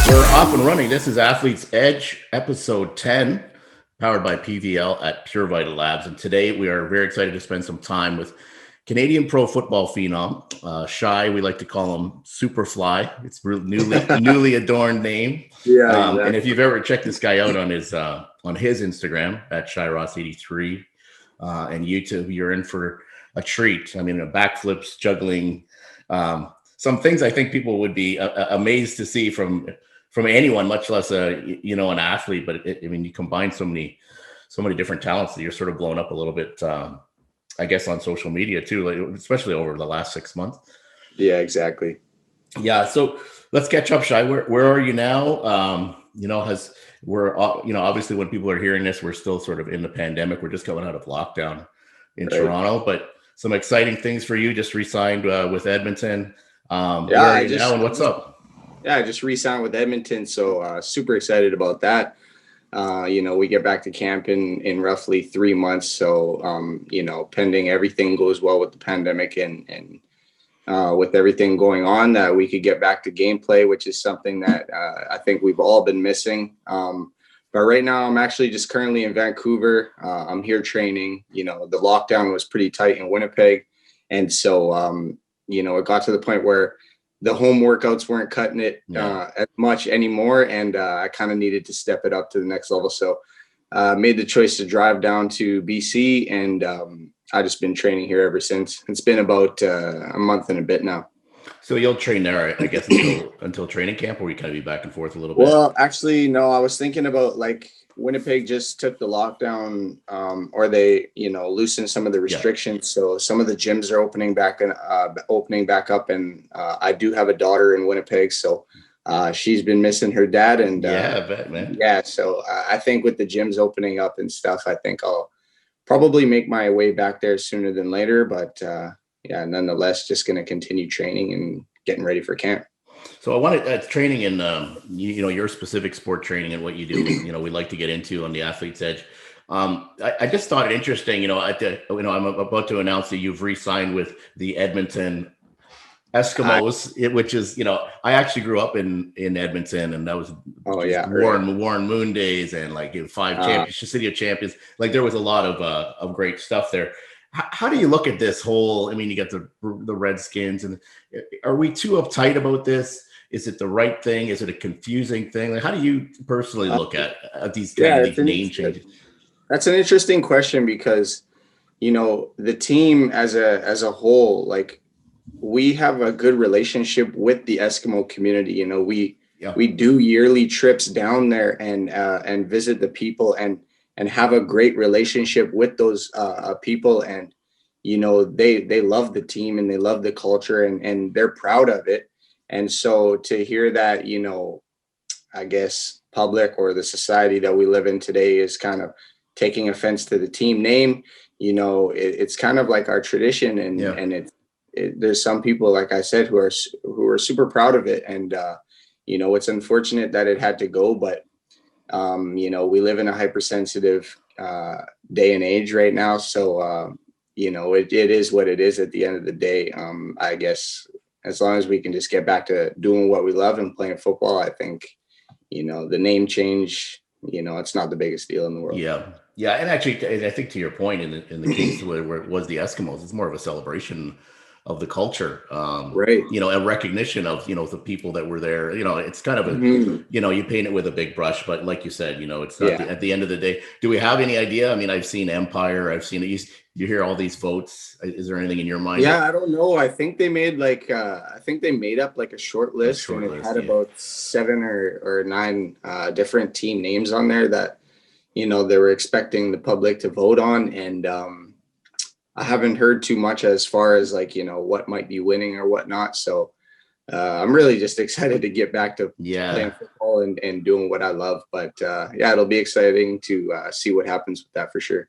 We're off and running. This is Athlete's Edge, episode 10, powered by PVL at Pure Vita Labs. And today we are very excited to spend some time with Canadian pro football phenom, Shai. We like to call him Superfly. It's a newly adorned name. Yeah, exactly. And if you've ever checked this guy out on his Instagram at Shai Ross 83 and YouTube, you're in for a treat. I mean, backflips, juggling, some things I think people would be amazed to see from anyone, much less an athlete. But you combine so many different talents that you're sort of blown up a little bit. I guess on social media too, like, especially over the last 6 months. Yeah, exactly. Yeah. So let's catch up, Shai. Where are you now? Obviously when people are hearing this, we're still sort of in the pandemic. We're just coming out of lockdown in Toronto, but some exciting things for you. Just re-signed with Edmonton. Where are you now and what's up? Yeah, I just re-signed with Edmonton. So super excited about that. We get back to camp in roughly 3 months. So, pending everything goes well with the pandemic and with everything going on, that we could get back to gameplay, which is something that I think we've all been missing. But right now I'm actually just currently in Vancouver. I'm here training. The lockdown was pretty tight in Winnipeg. And so, it got to the point where the home workouts weren't cutting it as much anymore. And I kind of needed to step it up to the next level. So made the choice to drive down to BC, and I just been training here ever since. It's been about a month and a bit now. So you'll train there, I guess, until training camp, or you kind of be back and forth a little bit? Well, actually, no, I was thinking about Winnipeg just took the lockdown, or they, loosened some of the restrictions. Yeah. So some of the gyms are opening back up. And I do have a daughter in Winnipeg. So she's been missing her dad. And I bet, man. Yeah. So I think with the gyms opening up and stuff, I think I'll probably make my way back there sooner than later. But nonetheless, just going to continue training and getting ready for camp. So I wanted training in, your specific sport training and what you do, we like to get into on the Athlete's Edge. I just thought it interesting, I'm about to announce that you've re-signed with the Edmonton Eskimos, which is, I actually grew up in Edmonton, and that was Warren Moon days and five championship, City of Champions. There was a lot of great stuff there. How do you look at this whole? You got the Redskins, and are we too uptight about this? Is it the right thing? Is it a confusing thing? How do you personally look at these these name changes? That's an interesting question because, the team as a whole, we have a good relationship with the Eskimo community. We do yearly trips down there and visit the people and have a great relationship with those people. And, they love the team and they love the culture and they're proud of it. And so to hear that, I guess public or the society that we live in today is kind of taking offense to the team name, it's kind of like our tradition. And there's some people, like I said, who are super proud of it. And, it's unfortunate that it had to go, but we live in a hypersensitive day and age right now. So, it is what it is at the end of the day. I guess as long as we can just get back to doing what we love and playing football, I think, the name change, it's not the biggest deal in the world. Yeah. Yeah. And actually, I think to your point in the case where it was the Eskimos, it's more of a celebration of the culture, right? A recognition of the people that were there. It's kind of a you paint it with a big brush, but like you said, it's not at the end of the day. Do we have any idea? I've seen Empire. I've seen it. You hear all these votes. Is there anything in your mind? Yeah, I don't know. I think they made made up a short list, and it had about 7 or 9 different team names on there that they were expecting the public to vote on, and I haven't heard too much as far as what might be winning or whatnot. So I'm really just excited to get back to playing football and doing what I love. But it'll be exciting to see what happens with that for sure.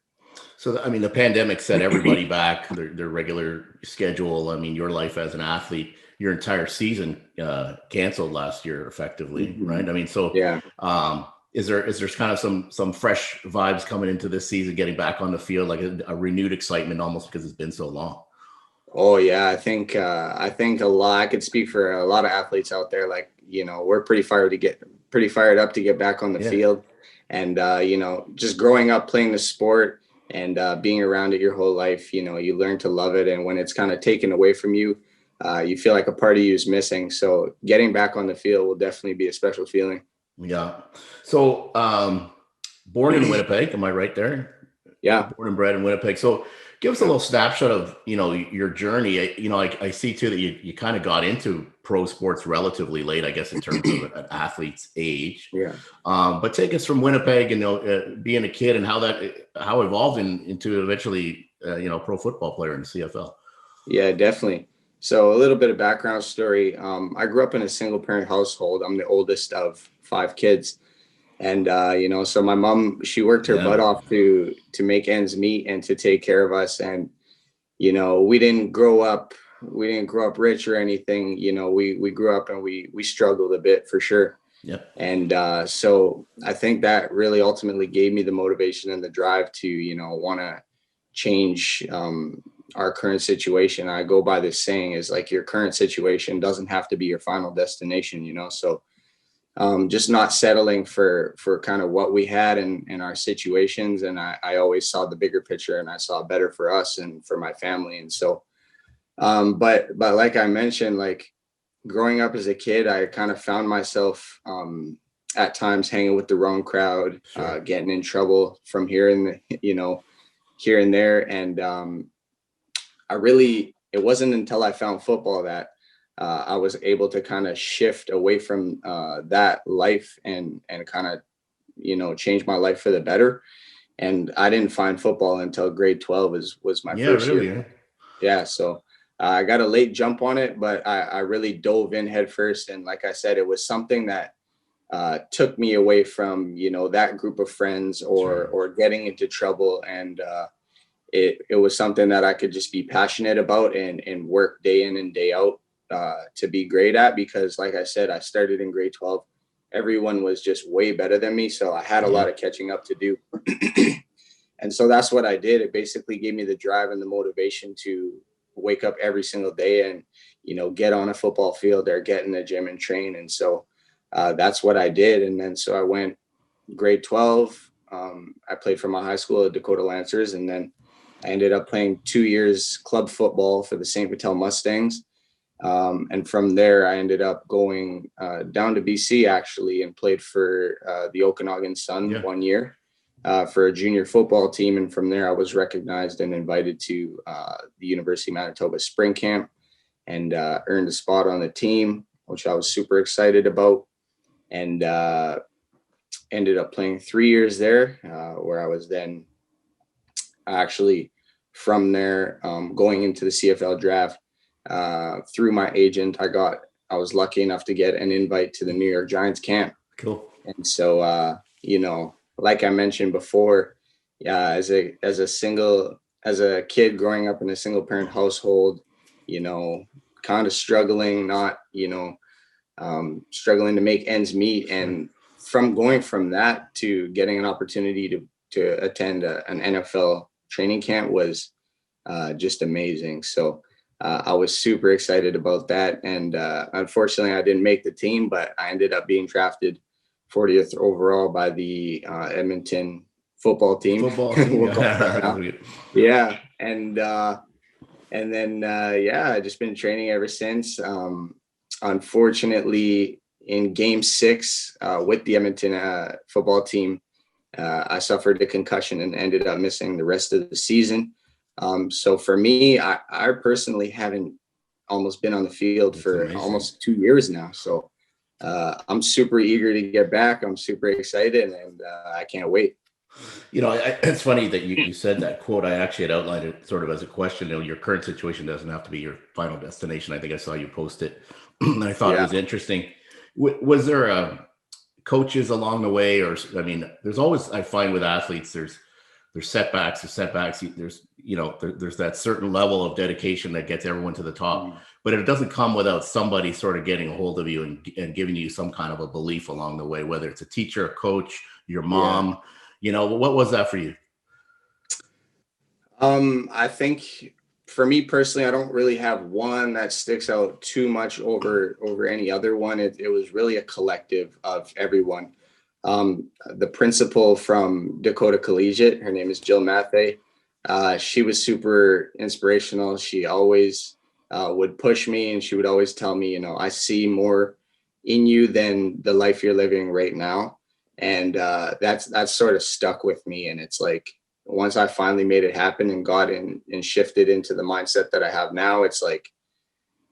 So, the pandemic set everybody back their regular schedule. Your life as an athlete, your entire season canceled last year effectively, right? Is there kind of some fresh vibes coming into this season, getting back on the field, like a renewed excitement almost because it's been so long? Oh yeah, I think a lot. I could speak for a lot of athletes out there. Like, we're pretty fired up to get back on the Yeah. field, and just growing up playing the sport and being around it your whole life, you learn to love it, and when it's kind of taken away from you, you feel like a part of you is missing. So getting back on the field will definitely be a special feeling. Yeah. So, born in Winnipeg, am I right there? Yeah. Born and bred in Winnipeg. So, give us a little snapshot of your journey. I see too that you kind of got into pro sports relatively late, I guess, in terms of an athlete's age. Yeah. But take us from Winnipeg and being a kid and how evolved into eventually pro football player in the CFL. Yeah, definitely. So a little bit of background story. I grew up in a single parent household. I'm the oldest of 5 kids. And so my mom, she worked her butt Yeah. off to make ends meet and to take care of us. And, we didn't grow up rich or anything. We grew up and we struggled a bit for sure. Yep. And so I think that really ultimately gave me the motivation and the drive to, want to change our current situation. I go by this saying is like your current situation doesn't have to be your final destination, So just not settling for kind of what we had in our situations. And I always saw the bigger picture and I saw better for us and for my family. And so, but like I mentioned, like growing up as a kid, I kind of found myself at times hanging with the wrong crowd, Sure. getting in trouble from here and, here and there. And it wasn't until I found football that I was able to kind of shift away from that life and kind of, change my life for the better. And I didn't find football until grade 12 was my Yeah, first really. year. Yeah. Yeah. So I got a late jump on it, but I really dove in head first. And like I said, it was something that took me away from, that group of friends Sure. or getting into trouble. And it was something that I could just be passionate about and work day in and day out to be great at, because like I said, I started in grade 12. Everyone was just way better than me. So I had a Yeah. lot of catching up to do. And so that's what I did. It basically gave me the drive and the motivation to wake up every single day and, get on a football field or get in the gym and train. And so that's what I did. And then so I went grade 12. I played for my high school at Dakota Lancers, and then I ended up playing 2 years club football for the St. Vital Mustangs. And from there, I ended up going down to BC actually and played for the Okanagan Sun Yeah. 1 year for a junior football team. And from there, I was recognized and invited to the University of Manitoba spring camp and earned a spot on the team, which I was super excited about. And ended up playing 3 years there, where I was then actually from there going into the CFL draft through my agent. I was lucky enough to get an invite to the New York Giants camp. Cool. And so, like I mentioned before, yeah, as a kid growing up in a single parent household, kind of struggling, not, struggling to make ends meet. Sure. And from going from that to getting an opportunity to attend an NFL training camp was just amazing. So I was super excited about that. And unfortunately, I didn't make the team, but I ended up being drafted 40th overall by the Edmonton football team. Football team. We'll call it that now. Yeah. Yeah. And then, I just been training ever since. Unfortunately, in game 6 with the Edmonton football team, I suffered a concussion and ended up missing the rest of the season. So for me, I personally haven't almost been on the field It's for amazing. almost 2 years now. So I'm super eager to get back. I'm super excited, and I can't wait. It's funny that you said that quote. I actually had outlined it sort of as a question. Your current situation doesn't have to be your final destination. I think I saw you post it. And I thought it Yeah. was interesting. Was there coaches along the way, or I mean, there's always, I find with athletes, there's setbacks. There's that certain level of dedication that gets everyone to the top, but it doesn't come without somebody sort of getting a hold of you and giving you some kind of a belief along the way, whether it's a teacher, a coach, your mom. What was that for you? I think for me personally, I don't really have one that sticks out too much over any other one. It was really a collective of everyone. The principal from Dakota Collegiate, her name is Jill Mathey. She was super inspirational. She always would push me, and she would always tell me, you know, I see more in you than the life you're living right now. And that's sort of stuck with me. And it's like, once I finally made it happen and got in and shifted into the mindset that I have now, it's like,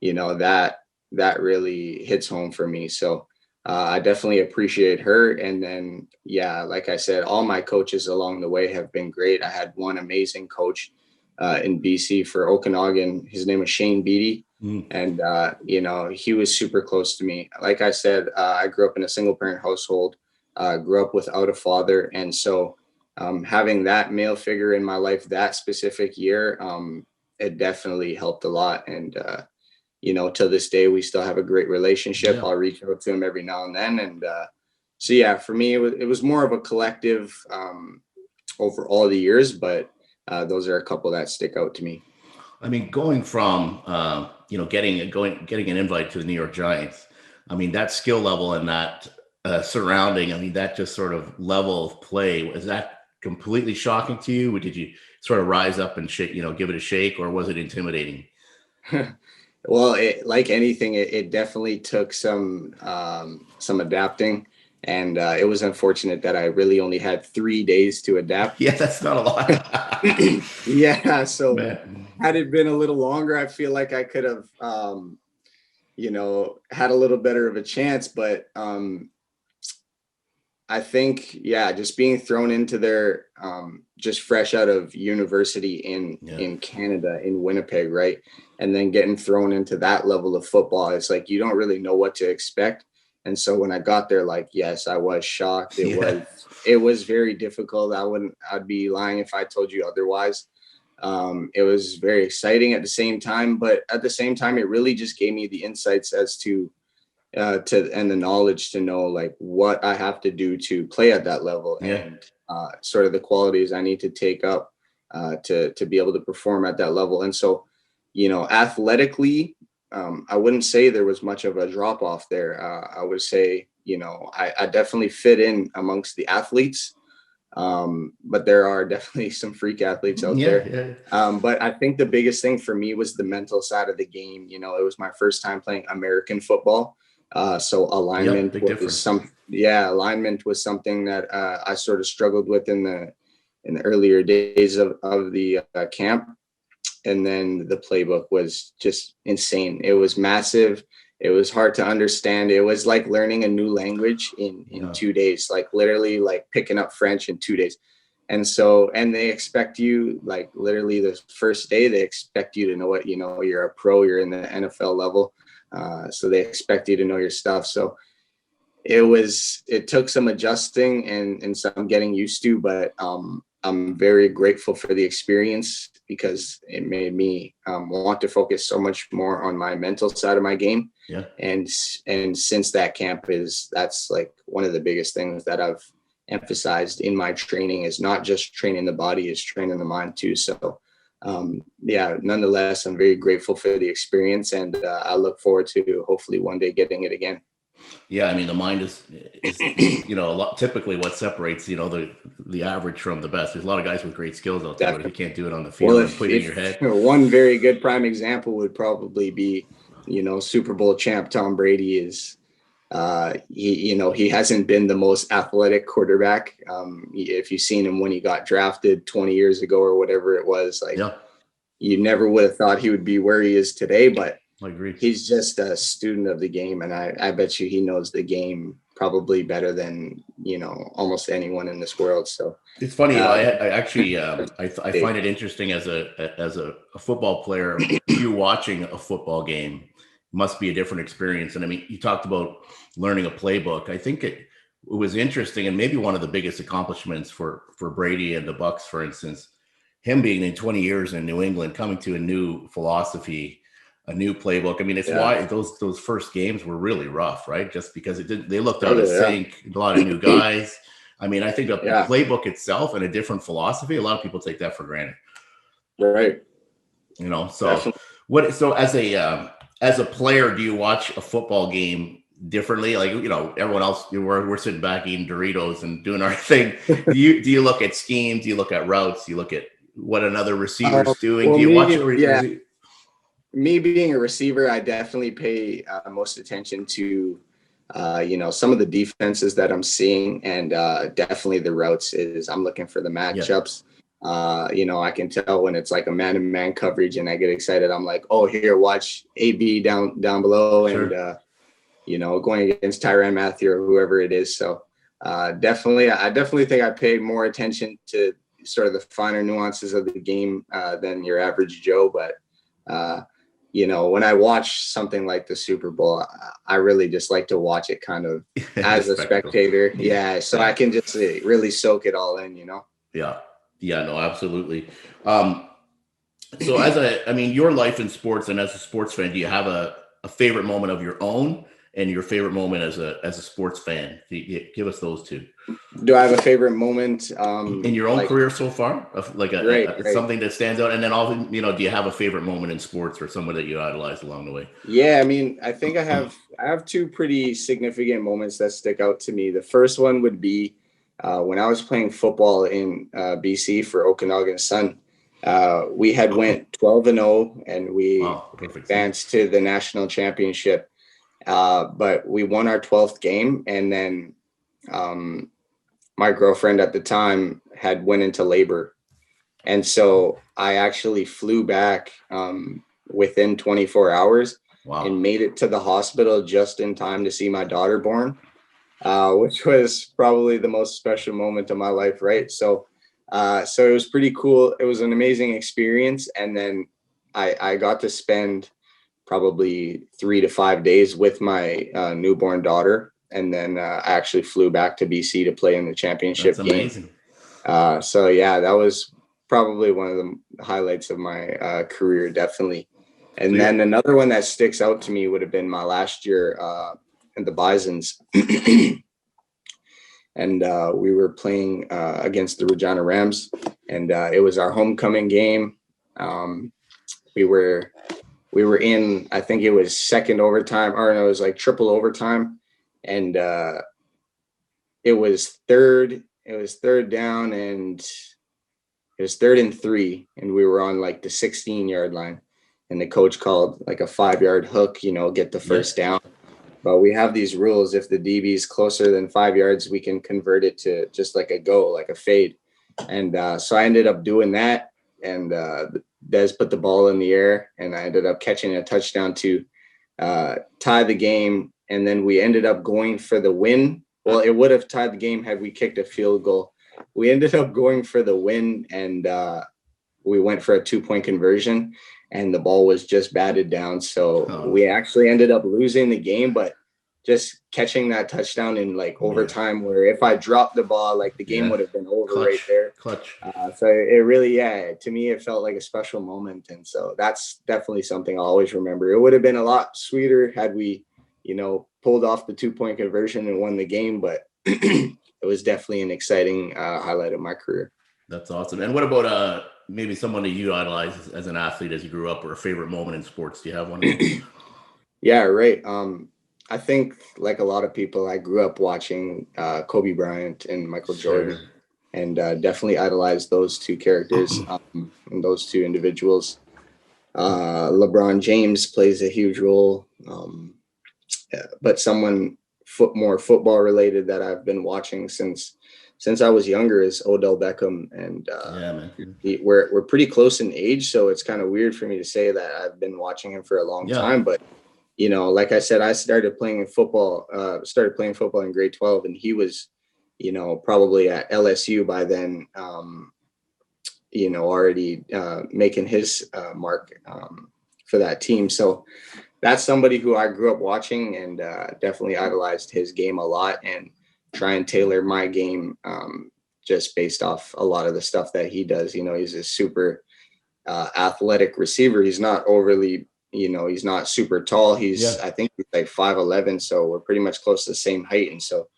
you know, that really hits home for me. So I definitely appreciate her. And then, yeah, like I said, all my coaches along the way have been great. I had one amazing coach in BC for Okanagan. His name was Shane Beatty. And, you know, he was super close to me. Like I said, I grew up in a single parent household, grew up without a father. And so having that male figure in my life that specific year, it definitely helped a lot. And, you know, to this day, we still have a great relationship. I'll reach out to him every now and then. And so, yeah, for me, it was more of a collective over all the years, but those are a couple that stick out to me. I mean, going from, you know, getting an invite to the New York Giants, I mean, that skill level and that surrounding, I mean, that just sort of level of play, was that completely shocking to you? Or did you sort of rise up and shake, you know, give it a shake, or was it intimidating? Well, like anything, it definitely took some adapting, and it was unfortunate that I really only had 3 days to adapt. Yeah, that's not a lot. Yeah, so Man. had it been a little longer, I feel like I could have, you know, had a little better of a chance. But I think, yeah, just being thrown into there, just fresh out of university in Canada, in Winnipeg, right? And then getting thrown into that level of football, it's like you don't really know what to expect. And so when I got there, like, yes, I was shocked. It was very difficult. I'd be lying if I told you otherwise. It was very exciting at the same time, but at the same time, it really just gave me the insights as to and the knowledge to know like what I have to do to play at that level, and sort of the qualities I need to take up to be able to perform at that level. And so, you know, athletically, I wouldn't say there was much of a drop off there. I would say, you know, I definitely fit in amongst the athletes, but there are definitely some freak athletes out there. But I think the biggest thing for me was the mental side of the game. You know, it was my first time playing American football. So alignment alignment was something that I sort of struggled with in the earlier days of the camp. And then the playbook was just insane. It was massive. It was hard to understand. It was like learning a new language in 2 days, like literally like picking up French in 2 days. And so, and they expect you, like literally the first day, they expect you to know what, you know, you're a pro, you're in the NFL level. So they expect you to know your stuff. So it took some adjusting and some getting used to, but I'm very grateful for the experience because it made me want to focus so much more on my mental side of my game. And since that camp that's like one of the biggest things that I've emphasized in my training, is not just training the body, is training the mind too. So nonetheless, I'm very grateful for the experience, and I look forward to hopefully one day getting it again. Yeah, I mean, the mind is you know, a lot, typically what separates, you know, the average from the best. There's a lot of guys with great skills out there, but if you can't do it on the field, and put it in your head. One very good prime example would probably be, you know, Super Bowl champ Tom Brady is. He hasn't been the most athletic quarterback. If you've seen him when he got drafted 20 years ago or whatever it was, like you never would have thought he would be where he is today, but I agree. He's just a student of the game. And I bet you he knows the game probably better than, you know, almost anyone in this world. So it's funny, you know, I actually, I find it interesting as a football player, you watching a football game must be a different experience. And I mean, you talked about learning a playbook. I think it was interesting, and maybe one of the biggest accomplishments for Brady and the Bucks, for instance, him being in 20 years in New England, coming to a new philosophy, a new playbook. I mean, it's why those first games were really rough, right? Just because they looked out of sync, a lot of new guys. I mean, I think the playbook itself and a different philosophy, a lot of people take that for granted. Right. So so as a player, do you watch a football game differently? Like, everyone else, we're sitting back eating Doritos and doing our thing. Do you look at schemes? Do you look at routes? Do you look at what another receiver's doing? Well, Do you watch it? Me being a receiver, I definitely pay most attention to, some of the defenses that I'm seeing, and definitely the routes is I'm looking for the matchups. I can tell when it's like a man-to-man coverage, and I get excited. I'm like, oh, here, watch AB down below, Sure. and going against Tyrann Matthew or whoever it is. So I definitely think I pay more attention to sort of the finer nuances of the game than your average Joe, but. When I watch something like the Super Bowl, I really just like to watch it kind of as a spectator. Yeah. So I can just really soak it all in, Yeah. Yeah, no, absolutely. So your life in sports and as a sports fan, do you have a favorite moment of your own and your favorite moment as a sports fan? Give us those two. Do I have a favorite moment in your own career so far, something that stands out? And then also, do you have a favorite moment in sports or someone that you idolize along the way? Yeah, I mean, I think I have two pretty significant moments that stick out to me. The first one would be when I was playing football in BC for Okanagan Sun. We had went 12-0 and we advanced to the national championship. But we won our 12th game, and then my girlfriend at the time had went into labor. And so I actually flew back within 24 hours and made it to the hospital just in time to see my daughter born, which was probably the most special moment of my life. Right. So it was pretty cool. It was an amazing experience. And then I got to spend probably 3 to 5 days with my newborn daughter. And then I actually flew back to BC to play in the championship game. Amazing. So yeah, that was probably one of the highlights of my career, definitely. And then another one that sticks out to me would have been my last year in the Bisons. And we were playing against the Regina Rams, and it was our homecoming game. We were in, I think it was second overtime, or no, it was like triple overtime. And it was third down, and it was 3rd and 3, and we were on like the 16-yard line, and the coach called like a 5-yard hook, get the first down. But we have these rules: if the DB is closer than 5 yards, we can convert it to just like a go, like a fade. And so I ended up doing that, and Des put the ball in the air, and I ended up catching a touchdown to tie the game. And then we ended up going for the win. Well, it would have tied the game had we kicked a field goal. We ended up going for the win, and we went for a 2-point conversion, and the ball was just batted down. So we actually ended up losing the game, but just catching that touchdown in like overtime, where if I dropped the ball, like the game would have been over right there. Clutch. So it really, to me, it felt like a special moment. And so that's definitely something I'll always remember. It would have been a lot sweeter had we, pulled off the 2-point conversion and won the game, but it was definitely an exciting highlight of my career. That's awesome. And what about maybe someone that you idolize as an athlete as you grew up, or a favorite moment in sports? Do you have one? Yeah, right. I think like a lot of people, I grew up watching Kobe Bryant and Michael Jordan, and definitely idolized those two characters and those two individuals. LeBron James plays a huge role, but someone more football related that I've been watching since I was younger is Odell Beckham, and we're pretty close in age, so it's kind of weird for me to say that I've been watching him for a long time. But like I said, I started playing football in grade 12, and he was, probably at LSU by then, already making his mark for that team. So that's somebody who I grew up watching, and definitely idolized his game a lot, and try and tailor my game just based off a lot of the stuff that he does. He's a super athletic receiver. He's not overly, he's not super tall. I think he's like 5'11", so we're pretty much close to the same height. And so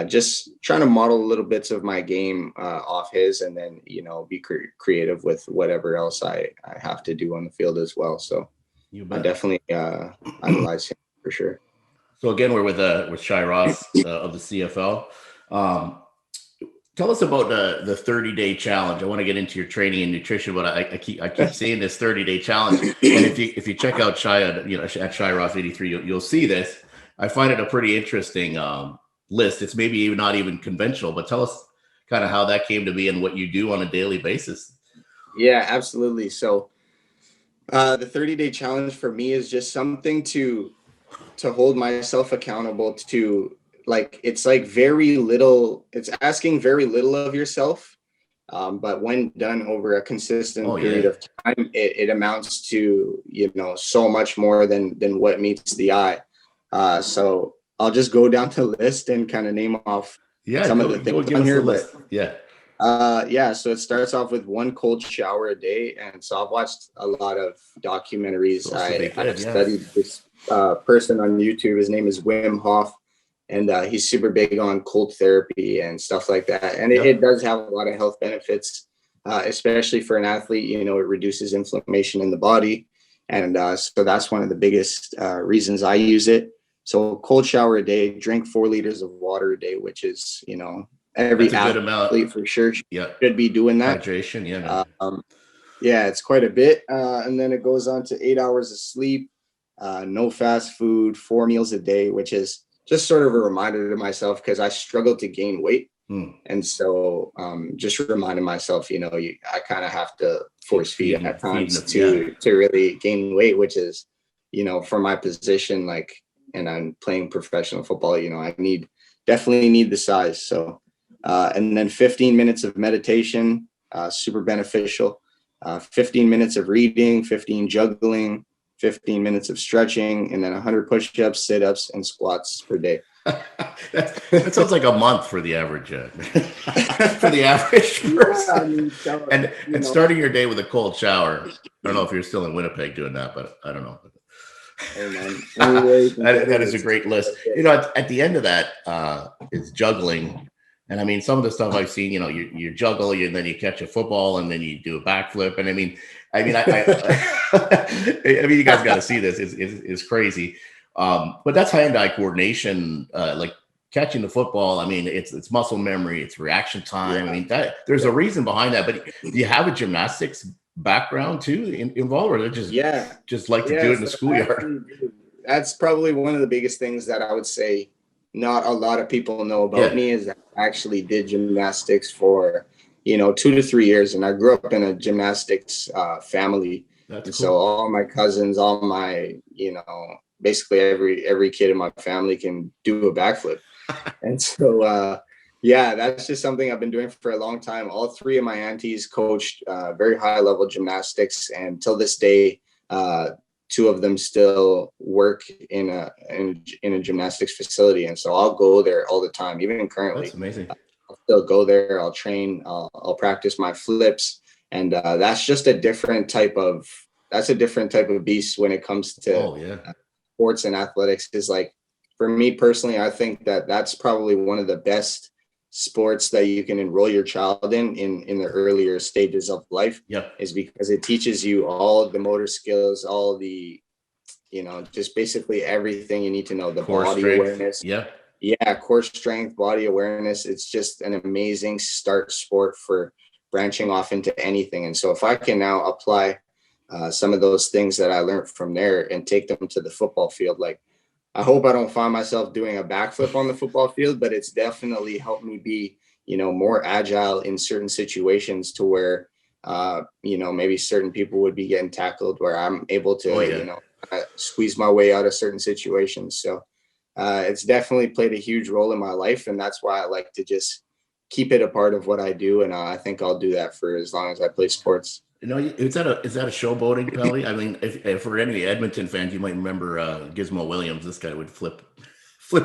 just trying to model little bits of my game off his, and then, be creative with whatever else I have to do on the field as well. So I definitely idolize him for sure. So again, we're with Shai Ross of the CFL. Tell us about the 30-day challenge. I want to get into your training and nutrition, but I keep saying this 30-day challenge. And if you check out Shai, at Shai Ross 83, you'll see this. I find it a pretty interesting list. It's maybe even not even conventional, but tell us kind of how that came to be and what you do on a daily basis. Yeah, absolutely. So the 30-day challenge for me is just something to hold myself accountable to. Like, it's like very little, it's asking very little of yourself. But when done over a consistent period of time, it amounts to, so much more than what meets the eye. So I'll just go down the list and kind of name off some of the things on here. So it starts off with 1 cold shower a day. And so I've watched a lot of documentaries. I've studied this person on YouTube. His name is Wim Hof. And he's super big on cold therapy and stuff like that. And it does have a lot of health benefits, especially for an athlete. It reduces inflammation in the body. And so that's one of the biggest reasons I use it. So cold shower a day, drink 4 liters of water a day, which is, every athlete for sure should be doing that. Hydration, it's quite a bit. And then it goes on to 8 hours of sleep, no fast food, 4 meals a day, which is just sort of a reminder to myself, because I struggle to gain weight. And so just reminding myself, I kind of have to force feed at times to really gain weight, which is, for my position, and I'm playing professional football, I definitely need the size. So, and then 15 minutes of meditation, super beneficial, 15 minutes of reading, 15 juggling, 15 minutes of stretching, and then 100 push-ups, sit-ups, and squats per day. that sounds like a month for the average person. And starting your day with a cold shower. I don't know if you're still in Winnipeg doing that, but I don't know. Hey, man. that is a great list. At the end of that is juggling. And I mean, some of the stuff I've seen, you juggle, and then you catch a football, and then you do a backflip. And I mean, you guys got to see this. It's crazy. But that's hand-eye coordination, like catching the football. I mean, it's muscle memory, it's reaction time. I mean, there's a reason behind that. But do you have a gymnastics background too involved, or just like to do it in the schoolyard? That's probably one of the biggest things that I would say not a lot of people know about me, is that I actually did gymnastics for 2 to 3 years, and I grew up in a gymnastics family. That's cool. So all my cousins, all my basically every kid in my family can do a backflip. And so that's just something I've been doing for a long time. All 3 of my aunties coached very high level gymnastics, and till this day 2 of them still work in a gymnastics facility. And so I'll go there all the time, even currently. That's amazing. I'll still go there, I'll train, I'll practice my flips. And that's just a different type of beast when it comes to sports and athletics. Is like, for me personally, I think that that's probably one of the best sports that you can enroll your child in the earlier stages of life. Is because it teaches you all of the motor skills, all the, just basically everything you need to know, the core body strength. Awareness. Core strength, body awareness. It's just an amazing start sport for branching off into anything. And so if I can now apply some of those things that I learned from there and take them to the football field, like, I hope I don't find myself doing a backflip on the football field, but it's definitely helped me be, more agile in certain situations, to where, maybe certain people would be getting tackled, where I'm able to, squeeze my way out of certain situations. So it's definitely played a huge role in my life. And that's why I like to just keep it a part of what I do. And I think I'll do that for as long as I play sports. Is that a showboating penalty? I mean, if for any Edmonton fans, you might remember Gizmo Williams. This guy would flip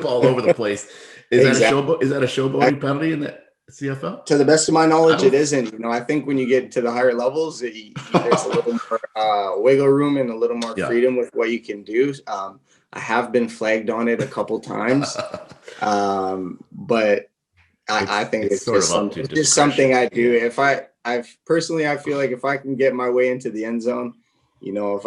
all over the place. Is that a showboating penalty in that? CFL? To the best of my knowledge, it don't. isn't. You know, I think when you get to the higher levels, there's a little more wiggle room and a little more Yeah. freedom with what you can do. I have been flagged on it a couple times, but I think It's it's sort of up to it's just something discretion. I do. Yeah. If I personally, I feel like if I can get my way into the end zone, you know,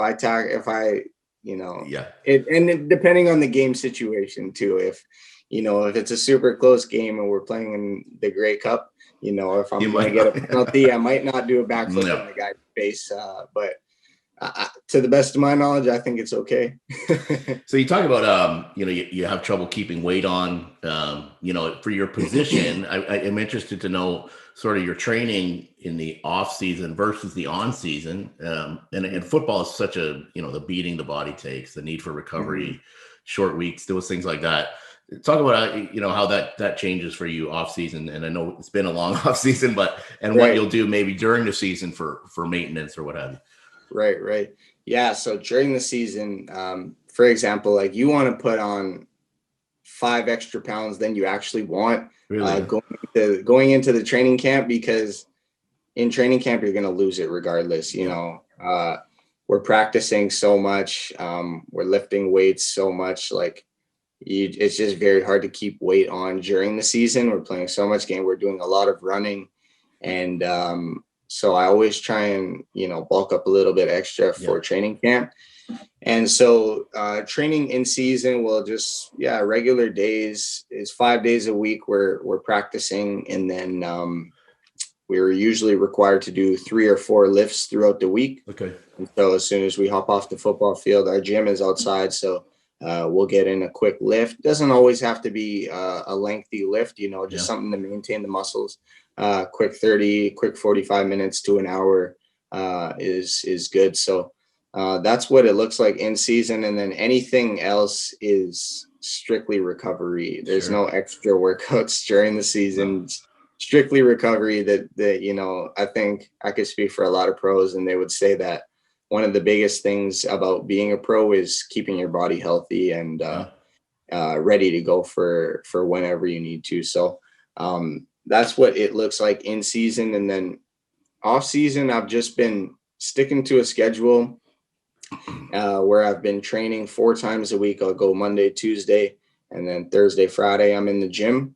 you know, Yeah. Depending on the game situation too, if it's a super close game and we're playing in the Grey Cup, you know, if I'm going to get a penalty, I might not do a backflip in the guy's face, but to the best of my knowledge, I think it's okay. So you talk about, you have trouble keeping weight on, for your position. I am interested to know sort of your training in the off season versus the on season. And football is such the beating the body takes, the need for recovery, short weeks, those things like that. Talk about, how that changes for you off season. And I know it's been a long off season, what you'll do maybe during the season for maintenance or what have you. Right. Yeah. So during the season, for example, like you want to put on 5 extra pounds than you actually want going into the training camp, because in training camp, you're going to lose it regardless. You know, we're practicing so much. We're lifting weights so much. Like it's just very hard to keep weight on during the season. We're playing so much game. We're doing a lot of running, and so I always try and, bulk up a little bit extra for training camp. And so training in season will just, regular days is 5 days a week where we're practicing. And then we're usually required to do 3 or 4 lifts throughout the week. Okay. And so as soon as we hop off the football field, our gym is outside. So we'll get in a quick lift. Doesn't always have to be a lengthy lift, just something to maintain the muscles. Quick 30, quick 45 minutes to an hour is good. So that's what it looks like in season. And then anything else is strictly recovery. There's no extra workouts during the season. Strictly recovery that I think I could speak for a lot of pros, and they would say that one of the biggest things about being a pro is keeping your body healthy and ready to go for whenever you need to. So that's what it looks like in season. And then off season, I've just been sticking to a schedule where I've been training 4 times a week. I'll go Monday, Tuesday, and then Thursday, Friday, I'm in the gym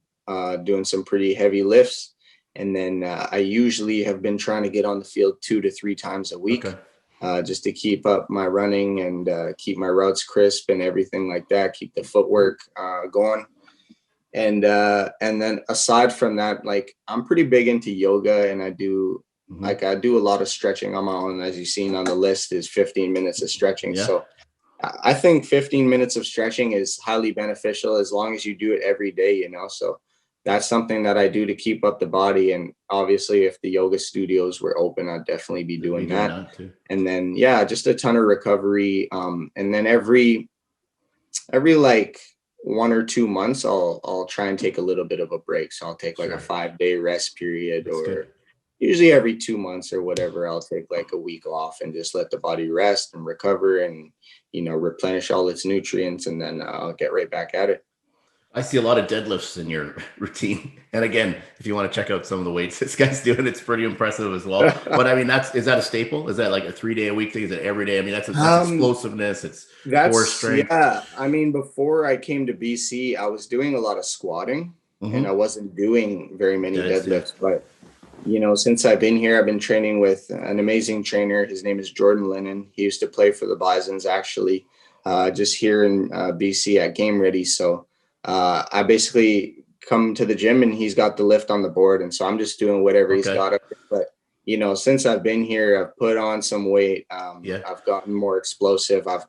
doing some pretty heavy lifts. And then I usually have been trying to get on the field 2 to 3 times a week. Just to keep up my running and keep my routes crisp and everything like that, keep the footwork going. And then aside from that, like I'm pretty big into yoga, and I do a lot of stretching on my own. As you've seen on the list is 15 minutes of stretching. So I think 15 minutes of stretching is highly beneficial as long as you do it every day, so that's something that I do to keep up the body. And obviously if the yoga studios were open, I'd definitely be doing that too. And then, just a ton of recovery. And then every like 1 or 2 months, I'll try and take a little bit of a break. So I'll take like a 5-day rest period, usually every 2 months or whatever. I'll take like a week off and just let the body rest and recover and, replenish all its nutrients. And then I'll get right back at it. I see a lot of deadlifts in your routine. And again, if you want to check out some of the weights this guy's doing, it's pretty impressive as well. But I mean, is that a staple? Is that like a 3-day-a-week thing? Is it every day? I mean, that's explosiveness. It's core strength. Yeah. I mean, before I came to BC, I was doing a lot of squatting and I wasn't doing very many deadlifts. But, since I've been here, I've been training with an amazing trainer. His name is Jordan Lennon. He used to play for the Bisons, actually, just here in BC at Game Ready. So I basically come to the gym and he's got the lift on the board. And so I'm just doing whatever he's got up there. But, since I've been here, I've put on some weight. I've gotten more explosive. I've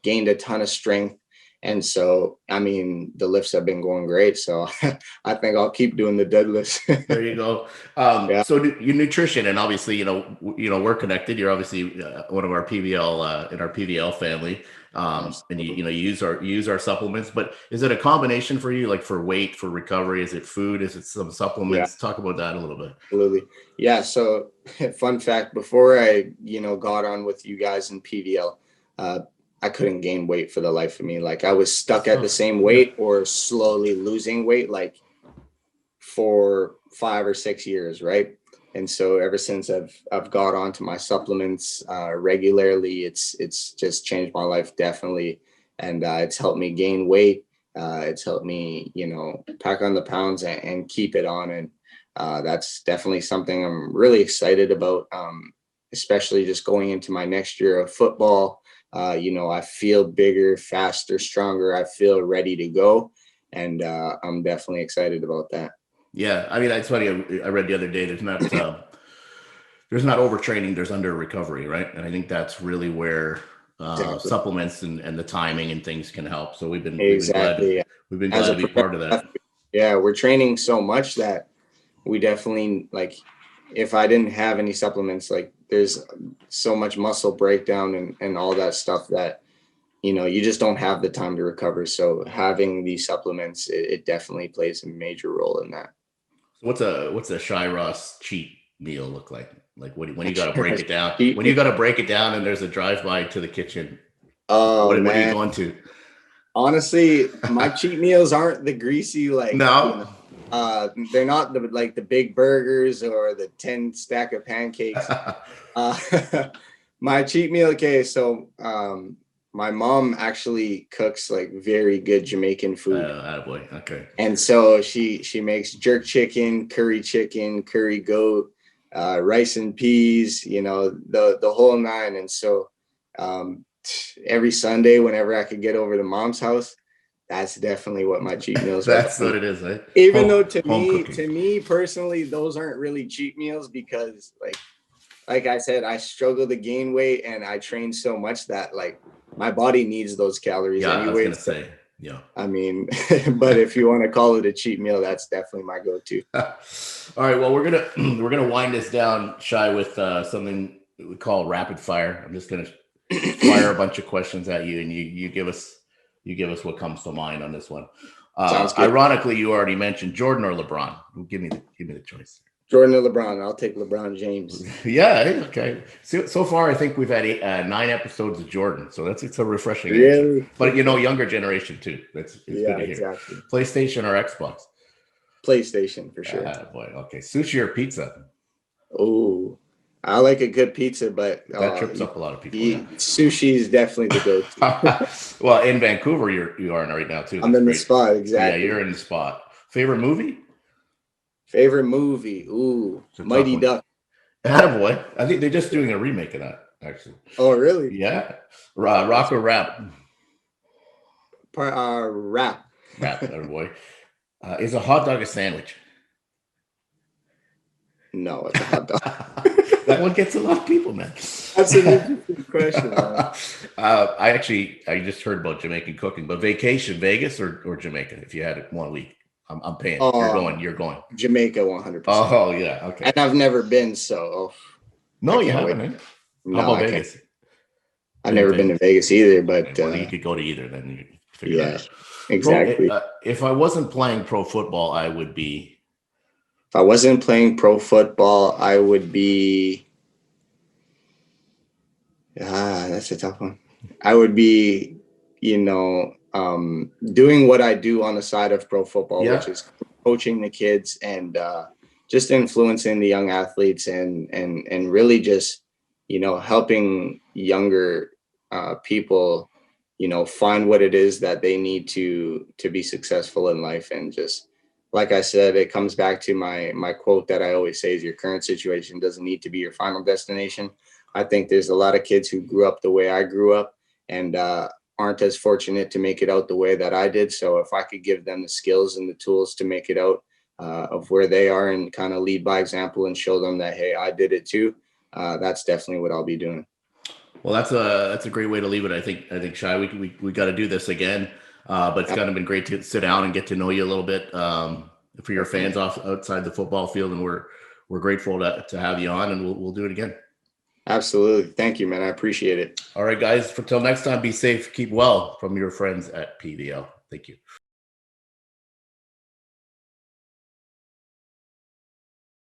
gained a ton of strength. And so, I mean, the lifts have been going great. So I think I'll keep doing the deadlifts. There you go. So your nutrition, and obviously, we're connected. You're obviously one of our PVL in our PVL family. And you use our supplements, but is it a combination for you, like for weight, for recovery? Is it food? Is it some supplements? Talk about that a little bit. Absolutely. Yeah. So fun fact, before I, got on with you guys in PVL, I couldn't gain weight for the life of me. Like I was stuck at the same weight or slowly losing weight, like for 5 or 6 years, right? And so ever since I've got onto my supplements regularly, it's just changed my life definitely, and it's helped me gain weight. It's helped me, pack on the pounds and keep it on, and that's definitely something I'm really excited about, especially just going into my next year of football. I feel bigger, faster, stronger. I feel ready to go, and I'm definitely excited about that. Yeah, I mean, it's funny. I read the other day. There's not overtraining. There's under recovery, right? And I think that's really where Exactly. supplements and the timing and things can help. So Exactly. we've been As glad a to be part of that. professional, yeah, we're training so much that we definitely, like, if I didn't have any supplements, like, there's so much muscle breakdown and all that stuff that, you just don't have the time to recover. So having these supplements, it definitely plays a major role in that. So what's a Shai Ross cheat meal look like? Like when you got to break it down, Cheat when you meal. got to break it down, and there's a drive by to the kitchen. Oh What are you man, going to? honestly, my cheat meals aren't the greasy, like, No. they're not the big burgers or the 10 stack of pancakes. Uh, my cheat meal. Okay, so my mom actually cooks like very good Jamaican food, Attaboy. Okay. and so she makes jerk chicken, curry goat, rice and peas, the whole nine. And so um, every Sunday, whenever I could get over to mom's house, that's definitely what my cheat meals are. That's what it is, right? Even though to Home me, cooking. personally, those aren't really cheat meals, because like I said, I struggle to gain weight and I train so much that, like, my body needs those calories Yeah, I was anyway. gonna So, say, yeah. I mean, but if you want to call it a cheat meal, that's definitely my go-to. All right. Well, we're gonna wind this down, Shy, with something we call rapid fire. I'm just gonna fire a bunch of questions at you, and you give us what comes to mind on this one. Sounds good. Ironically, you already mentioned Jordan or LeBron. Give me the choice. Jordan or LeBron? I'll take LeBron James. Yeah. Okay. So far, I think we've had 9 episodes of Jordan, so it's a refreshing answer. Really? But younger generation too. It's good Yeah, to hear. exactly. PlayStation or Xbox? PlayStation for sure. Boy. Okay. Sushi or pizza? Oh, I like a good pizza, but That trips up a lot of people. Yeah. sushi is definitely the go-to. Well, in Vancouver, you are right now too. I'm That's in the great. spot, So, yeah, exactly. you're in the spot. Favorite movie? Favorite movie? Ooh, It's a tough Mighty one. Duck. Attaboy. I think they're just doing a remake of that, actually. Oh, really? Yeah. Rock or rap? Rap. Rap, attaboy. Is a hot dog a sandwich? No, it's a hot dog. That one gets a lot of people, man. That's an interesting question, man. I just heard about Jamaican cooking, but vacation, Vegas or Jamaica? If you had it 1 week, I'm paying. You're going. Jamaica, 100%. Oh yeah, okay. And I've never been, so no, I you can't haven't. wait. Eh? No, How about I can't. Vegas? I've never been to Vegas either, but well, you could go to either. Then you figure yeah, that out. exactly. If I wasn't playing pro football, I would be. If I wasn't playing pro football, I would be. That's a tough one. I would be, doing what I do on the side of pro football, Yeah. which is coaching the kids and just influencing the young athletes and really just, helping younger people, find what it is that they need to be successful in life. And just, like I said, it comes back to my quote that I always say is, your current situation doesn't need to be your final destination. I think there's a lot of kids who grew up the way I grew up and aren't as fortunate to make it out the way that I did. So if I could give them the skills and the tools to make it out of where they are and kind of lead by example and show them that, hey, I did it too, that's definitely what I'll be doing. Well, that's a great way to leave it. I think Shai, we got to do this again. But it's kind of been great to sit down and get to know you a little bit. For your fans outside the football field, and we're grateful to have you on, and we'll do it again. Absolutely. Thank you, man. I appreciate it. All right, guys. Until next time, be safe, keep well from your friends at PVL. Thank you.